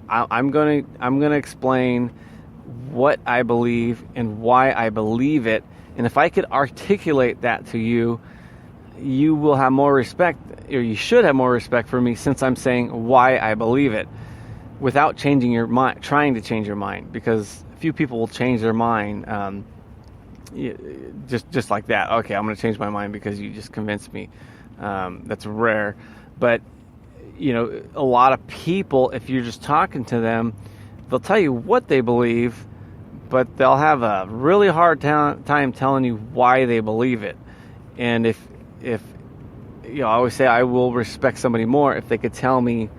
I'm gonna explain what I believe and why I believe it. And if I could articulate that to you, you will have more respect, or you should have more respect for me, since I'm saying why I believe it, without changing your mind, trying to change your mind, because few people will change their mind just like that. Okay, I'm going to change my mind because you just convinced me. That's rare. But, a lot of people, if you're just talking to them, they'll tell you what they believe, but they'll have a really hard time telling you why they believe it. And if I always say I will respect somebody more if they could tell me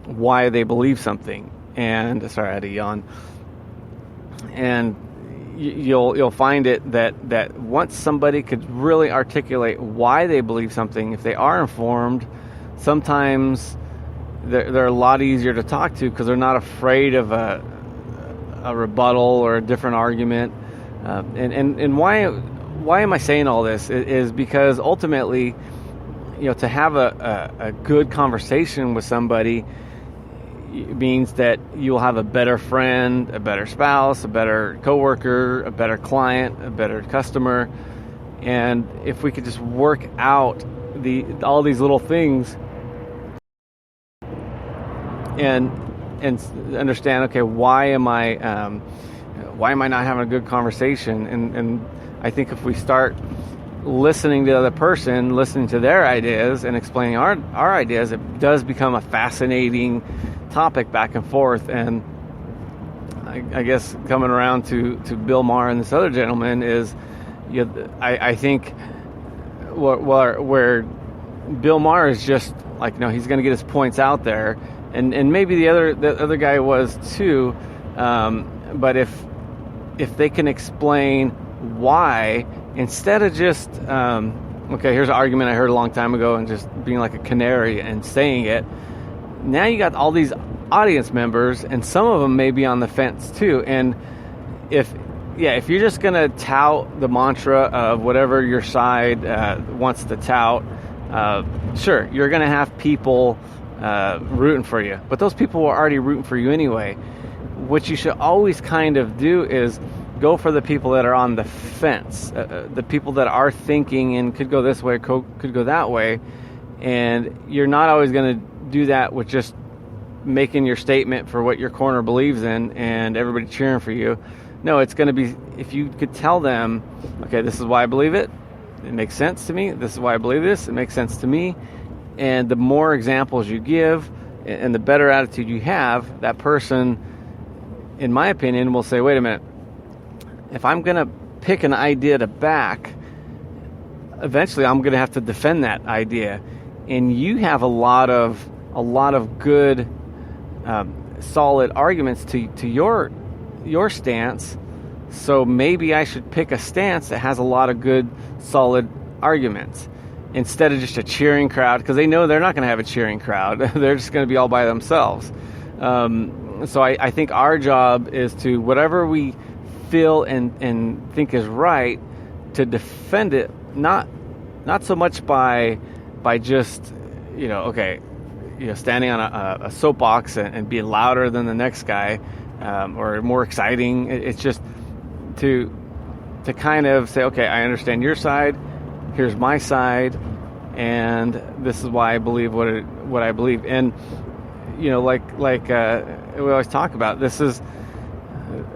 why they believe something. And sorry, I had a yawn. And you'll find it that once somebody could really articulate why they believe something, if they are informed, sometimes they're a lot easier to talk to, because they're not afraid of a rebuttal or a different argument. And why am I saying all this? Is because ultimately, to have a good conversation with somebody means that you'll have a better friend, a better spouse, a better coworker, a better client, a better customer. And if we could just work out all these little things and understand, okay, why am I not having a good conversation? And I think if we start listening to the other person, listening to their ideas and explaining our ideas, it does become a fascinating topic back and forth. And I guess coming around to Bill-Maher and this other gentleman is, I think where Bill-Maher is just like, he's going to get his points out there, and maybe the other guy was too, but if they can explain why, instead of just okay, here's an argument I heard a long time ago, and just being like a canary and saying it. Now you got all these audience members, and some of them may be on the fence too. And if you're just going to tout the mantra of whatever your side wants to tout, sure, you're going to have people rooting for you. But those people were already rooting for you anyway. What you should always kind of do is go for the people that are on the fence, the people that are thinking and could go this way, could go that way. And you're not always going to do that with just making your statement for what your corner believes in and everybody cheering for you. No, it's going to be, if you could tell them, okay, this is why I believe it. It makes sense to me. This is why I believe this. It makes sense to me. And the more examples you give and the better attitude you have, that person, in my opinion, will say, wait a minute, if I'm going to pick an idea to back, eventually I'm going to have to defend that idea. And you have a lot of good, solid arguments to your stance. So maybe I should pick a stance that has a lot of good, solid arguments, instead of just a cheering crowd, because they know they're not going to have a cheering crowd. They're just going to be all by themselves. So I think our job is to, whatever we feel and think is right, to defend it, not so much by just, standing on a soapbox and being louder than the next guy, or more exciting. It's just to kind of say, okay, I understand your side, here's my side, and this is why I believe what I believe. And like we always talk about, this is,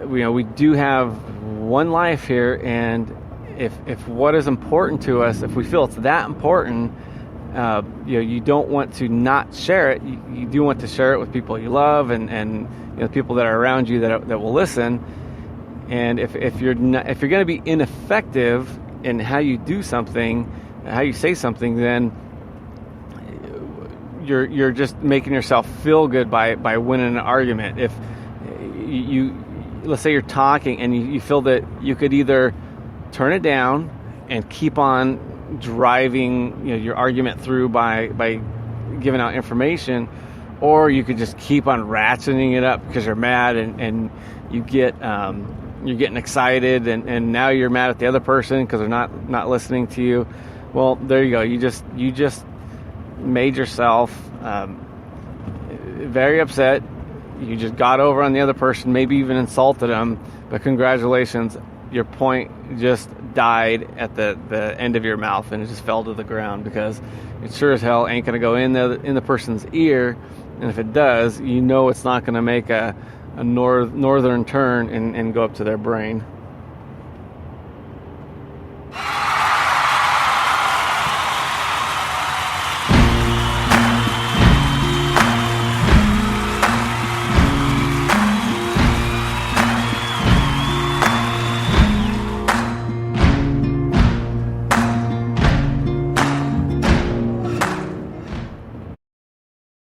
we do have one life here, and if what is important to us, if we feel it's that important, you don't want to not share it. You do want to share it with people you love and people that are around you that will listen. And if you're going to be ineffective in how you do something, how you say something, then you're just making yourself feel good by winning an argument. If let's say you're talking and you feel that you could either turn it down and keep on driving your argument through by giving out information, or you could just keep on ratcheting it up because you're mad and you get you're getting excited and now you're mad at the other person because they're not listening to you. Well, there you go. You just made yourself very upset. You just got over on the other person, maybe even insulted them, but congratulations, your point just died at the end of your mouth and it just fell to the ground, because it sure as hell ain't going to go in the person's ear, and if it does, you know it's not going to make a northern turn and go up to their brain.